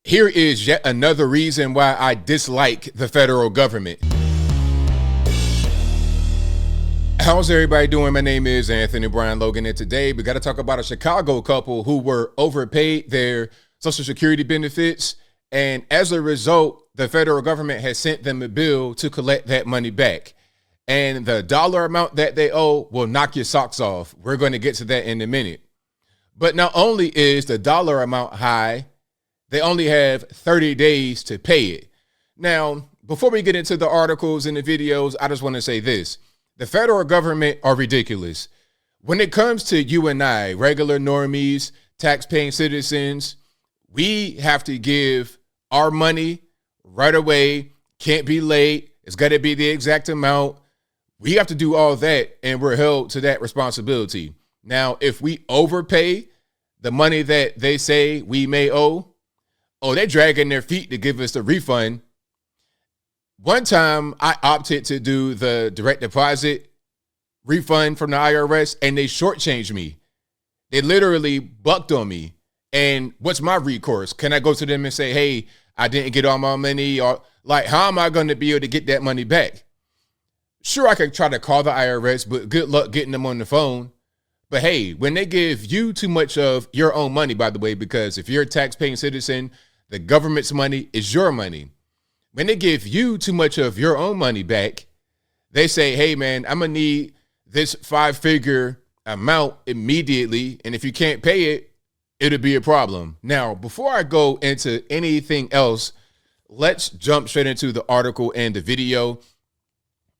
Here is yet another reason why I dislike the federal government. How's everybody doing? My name is Anthony Brian Logan, and today we got to talk about a Chicago couple who were overpaid their Social Security benefits, and as a result, the federal government has sent them a bill to collect that money back. And the dollar amount that they owe will knock your socks off. We're going to get to that in a minute. But not only is the dollar amount high, they only have 30 days to pay it. Now, before we get into the articles and the videos, I just want to say this. The federal government are ridiculous. When it comes to you and I, regular normies, tax-paying citizens, we have to give our money right away. Can't be late. It's got to be the exact amount. We have to do all that, and we're held to that responsibility. Now, if we overpay the money that they say we may owe, they're dragging their feet to give us the refund. One time I opted to do the direct deposit refund from the IRS, and they shortchanged me. They literally bucked on me. And what's my recourse? Can I go to them and say, hey, I didn't get all my money? Or like, how am I going to be able to get that money back? Sure, I could try to call the IRS, but good luck getting them on the phone. But hey, when they give you too much of your own money, by the way, because if you're a tax-paying citizen, the government's money is your money. When they give you too much of your own money back, they say, hey, man, I'm going to need this 5-figure amount immediately. And if you can't pay it, it'll be a problem. Now, before I go into anything else, let's jump straight into the article and the video.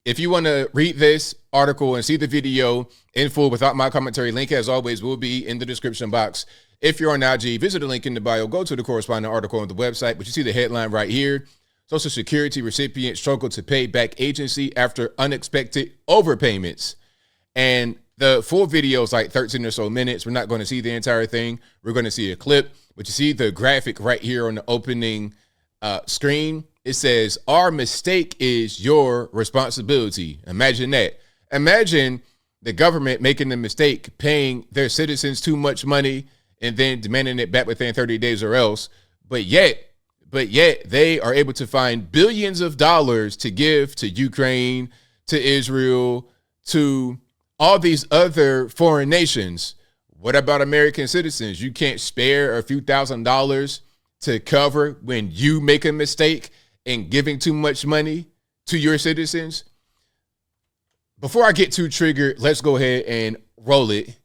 If you want to read this article and see the video in full without my commentary, link as always will be in the description box. If you're on IG, visit the link in the bio, go to the corresponding article on the website, but you see the headline right here. Social Security recipients struggle to pay back agency after unexpected overpayments. And the full video is like 13 or so minutes. We're not going to see the entire thing. We're going to see a clip, but you see the graphic right here on the opening screen. It says, our mistake is your responsibility. Imagine that. Imagine the government making the mistake paying their citizens too much money and then demanding it back within 30 days or else. But yet they are able to find billions of dollars to give to Ukraine, to Israel, to all these other foreign nations. What about American citizens? You can't spare a few $1,000s to cover when you make a mistake in giving too much money to your citizens? Before I get too triggered, let's go ahead and roll it.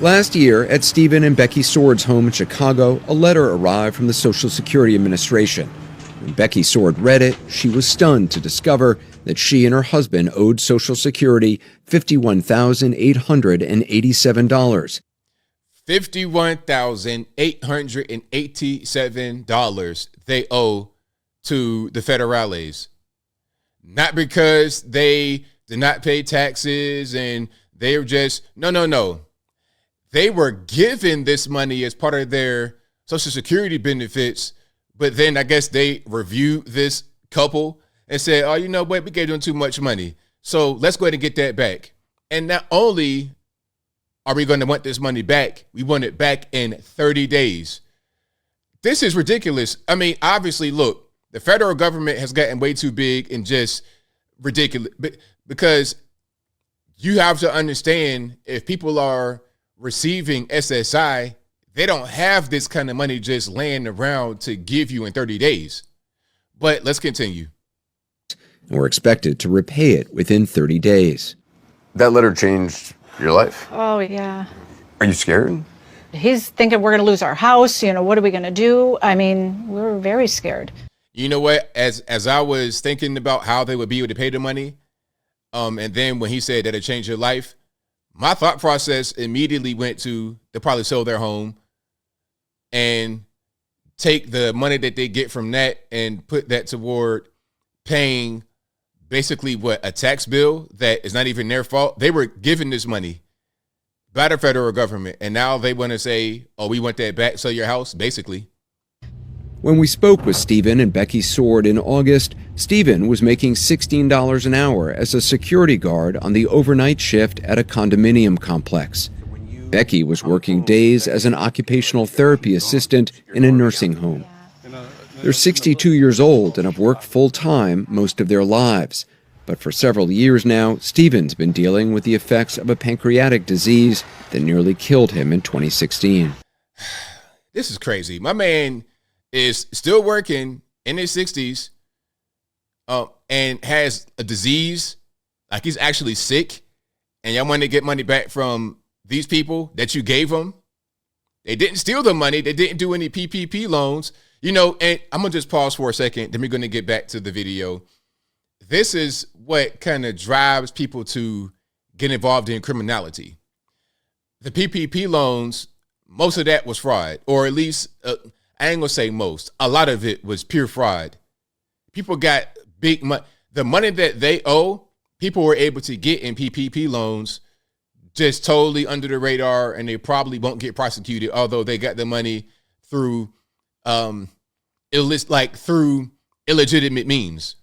Last year, at Stephen and Becky Sword's home in Chicago, a letter arrived from the Social Security Administration. When Becky Sword read it, she was stunned to discover that she and her husband owed Social Security $51,887. $51,887 they owe to the federales. Not because they did not pay taxes and they were just, no. They were given this money as part of their Social Security benefits, but then I guess they reviewed this couple and said, oh, you know what, we gave them too much money, so let's go ahead and get that back. And not only are we going to want this money back, we want it back in 30 days. This is ridiculous. I mean, obviously, look, the federal government has gotten way too big and just ridiculous, because you have to understand, if people are receiving SSI, they don't have this kind of money just laying around to give you in 30 days. But let's continue. And were expected to repay it within 30 days. That letter changed your life? Oh, yeah. Are you scared? He's thinking we're going to lose our house. What are we going to do? I mean, we're very scared. You know what? As I was thinking about how they would be able to pay the money, and then when he said that it changed your life, my thought process immediately went to, they'll probably sell their home and take the money that they get from that and put that toward paying basically a tax bill that is not even their fault. They were given this money by the federal government, and now they want to say, oh, we want that back, sell your house, basically. When we spoke with Stephen and Becky Sword in August, Stephen was making $16 an hour as a security guard on the overnight shift at a condominium complex. Becky was working days as an occupational therapy assistant in a nursing home. They're 62 years old and have worked full-time most of their lives. But for several years now, Stephen's been dealing with the effects of a pancreatic disease that nearly killed him in 2016. This is crazy. My man is still working in his 60s and has a disease, like he's actually sick, and y'all want to get money back from these people that you gave them. They didn't steal the money. They didn't do any PPP loans. You know, and I'm going to just pause for a second. Then we're going to get back to the video. This is what kind of drives people to get involved in criminality. The PPP loans, most of that was fraud, or at least, I ain't going to say most. A lot of it was pure fraud. People got big money. The money that they owe, people were able to get in PPP loans just totally under the radar, and they probably won't get prosecuted, although they got the money through through illegitimate means.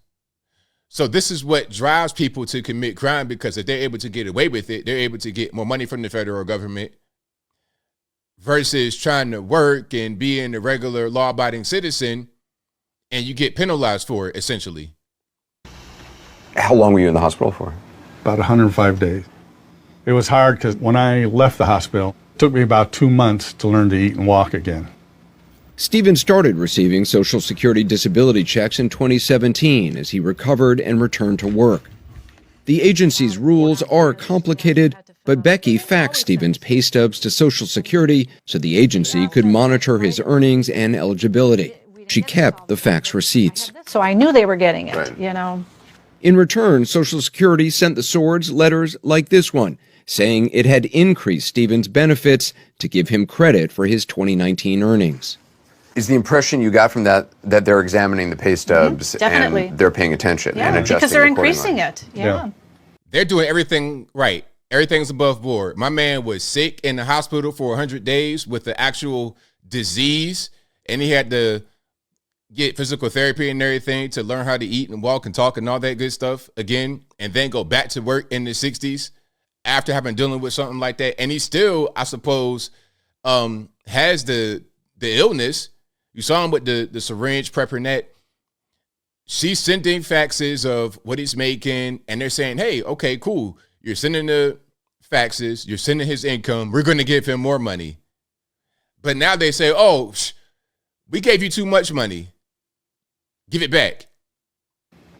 So this is what drives people to commit crime, because if they're able to get away with it, they're able to get more money from the federal government versus trying to work and being a regular law-abiding citizen, and you get penalized for it, essentially. How long were you in the hospital for? About 105 days. It was hard because when I left the hospital, it took me about 2 months to learn to eat and walk again. Stephen started receiving Social Security disability checks in 2017 as he recovered and returned to work. The agency's rules are complicated, but Becky faxed Stephen's pay stubs to Social Security so the agency could monitor his earnings and eligibility. She kept the fax receipts. So I knew they were getting it, Right. you know. In return, Social Security sent the Swords letters like this one, saying it had increased Stephen's benefits to give him credit for his 2019 earnings. Is the impression you got from that they're examining the pay stubs definitely. and they're paying attention and adjusting because they're accordingly? increasing it. Yeah. They're doing everything right. Everything's above board. My man was sick in the hospital for 100 days with the actual disease, and he had to get physical therapy and everything to learn how to eat and walk and talk and all that good stuff again, and then go back to work in the 60s after having dealing with something like that. And he still, I suppose, has the illness. You saw him with the syringe prepping that. She's sending faxes of what he's making, and they're saying, hey, okay, cool. You're sending the faxes. You're sending his income. We're going to give him more money. But now they say, oh, we gave you too much money. Give it back.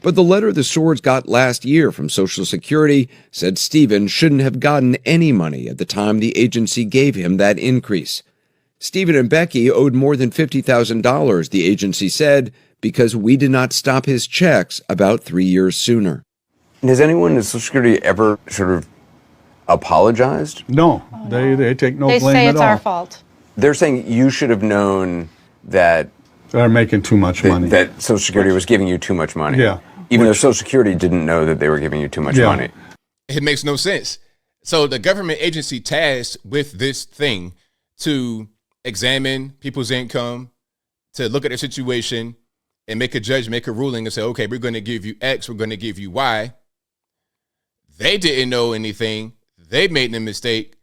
But the letter the Swords got last year from Social Security said Stephen shouldn't have gotten any money at the time the agency gave him that increase. Stephen and Becky owed more than $50,000, the agency said, because we did not stop his checks about 3 years sooner. And has anyone at Social Security ever sort of apologized? No, they take no They blame say at it's all. our fault. They're saying you should have known that They're making too much money. that Social Security was giving you too much money. Yeah. Even though Social Security didn't know that they were giving you too much Yeah. money. It makes no sense. So the government agency tasked with this thing to examine people's income, to look at their situation and make a judgment, make a ruling and say, okay, we're going to give you X, we're going to give you Y. They didn't know anything. They made the mistake.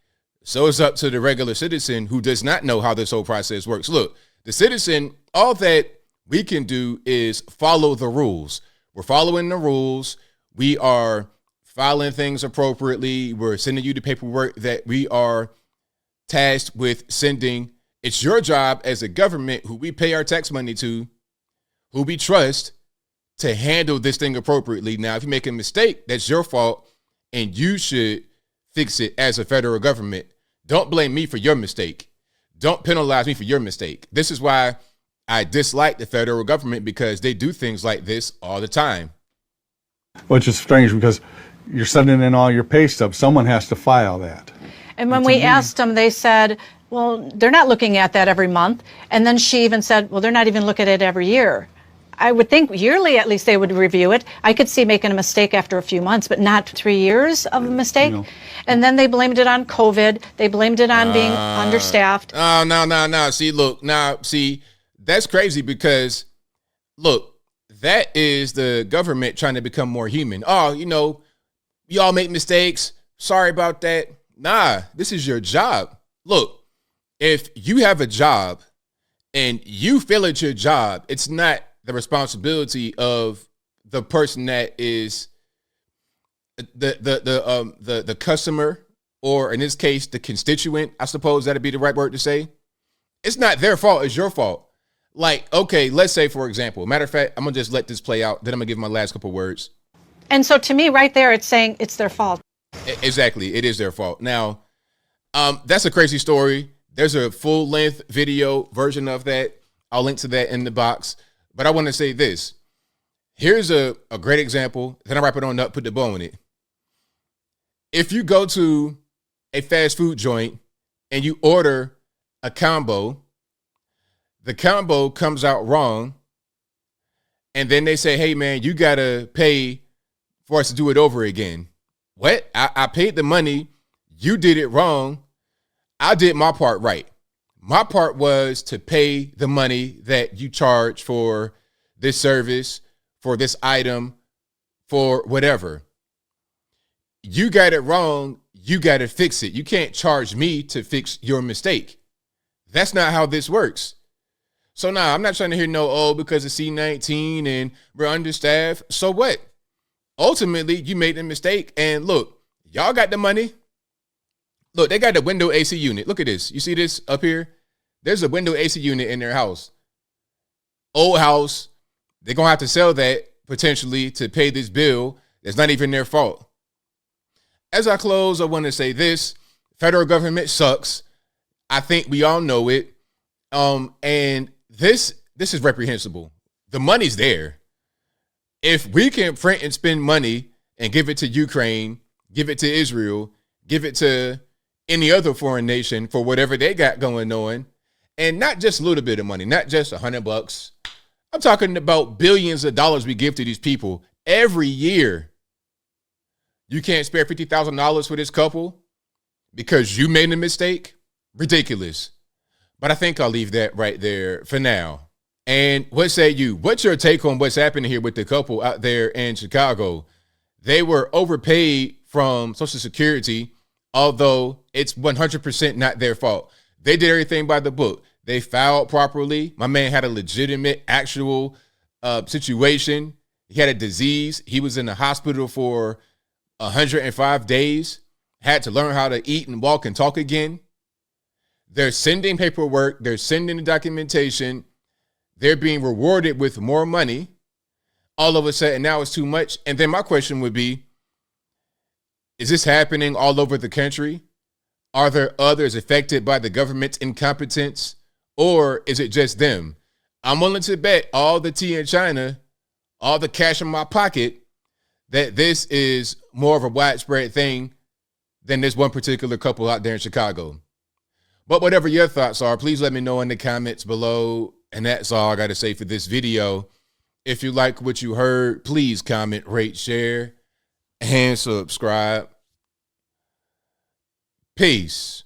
So it's up to the regular citizen who does not know how this whole process works. Look, the citizen, all that we can do is follow the rules. We're following the rules. We are filing things appropriately. We're sending you the paperwork that we are tasked with sending. It's your job as a government who we pay our tax money to, who we trust, to handle this thing appropriately. Now, if you make a mistake, that's your fault, and you should fix it as a federal government. Don't blame me for your mistake. Don't penalize me for your mistake. This is why I dislike the federal government, because they do things like this all the time. Which is strange because you're sending in all your pay stubs. Someone has to file that. And when we asked them, they said, well, they're not looking at that every month. And then she even said, well, they're not even looking at it every year. I would think yearly, at least, they would review it. I could see making a mistake after a few months, but not 3 years of a mistake. No. And then they blamed it on COVID. They blamed it on being understaffed. Oh, no. See, that's crazy because, look, that is the government trying to become more human. Oh, we all make mistakes. Sorry about that. Nah, this is your job. Look, if you have a job and you fail at your job, it's not the responsibility of the person that is the customer, or in this case, the constituent. I suppose that'd be the right word to say. It's not their fault. It's your fault. Like, okay, let's say, for example, matter of fact, I'm gonna just let this play out. Then I'm gonna give my last couple words. And so to me, right there, it's saying it's their fault. Exactly, it is their fault. Now, that's a crazy story. There's a full-length video version of that. I'll link to that in the box. But I want to say this. Here's a great example. Then I wrap it on up, put the bow in it. If you go to a fast food joint and you order a combo, the combo comes out wrong, and then they say, hey, man, you got to pay for us to do it over again. What? I paid the money. You did it wrong. I did my part right. My part was to pay the money that you charge for this service, for this item, for whatever. You got it wrong. You got to fix it. You can't charge me to fix your mistake. That's not how this works. So now I'm not trying to hear because it's C-19 and we're understaffed. So what? Ultimately, you made the mistake. And look, y'all got the money. Look, they got the window AC unit. Look at this. You see this up here? There's a window AC unit in their house. Old house. They're going to have to sell that potentially to pay this bill. It's not even their fault. As I close, I want to say this. Federal government sucks. I think we all know it. And this is reprehensible. The money's there. If we can print and spend money and give it to Ukraine, give it to Israel, give it to any other foreign nation for whatever they got going on, and not just a little bit of money, not just $100. I'm talking about billions of dollars we give to these people every year. You can't spare $50,000 for this couple because you made a mistake? Ridiculous. But I think I'll leave that right there for now. And what say you? What's your take on what's happening here with the couple out there in Chicago? They were overpaid from Social Security, although it's 100% not their fault. They did everything by the book. They filed properly. My man had a legitimate, actual situation. He had a disease. He was in the hospital for 105 days, had to learn how to eat and walk and talk again. They're sending paperwork. They're sending the documentation. They're being rewarded with more money. All of a sudden, now it's too much. And then my question would be, is this happening all over the country? Are there others affected by the government's incompetence? Or is it just them? I'm willing to bet all the tea in China, all the cash in my pocket, that this is more of a widespread thing than this one particular couple out there in Chicago. But whatever your thoughts are, please let me know in the comments below. And that's all I got to say for this video. If you like what you heard, please comment, rate, share, and subscribe. Peace.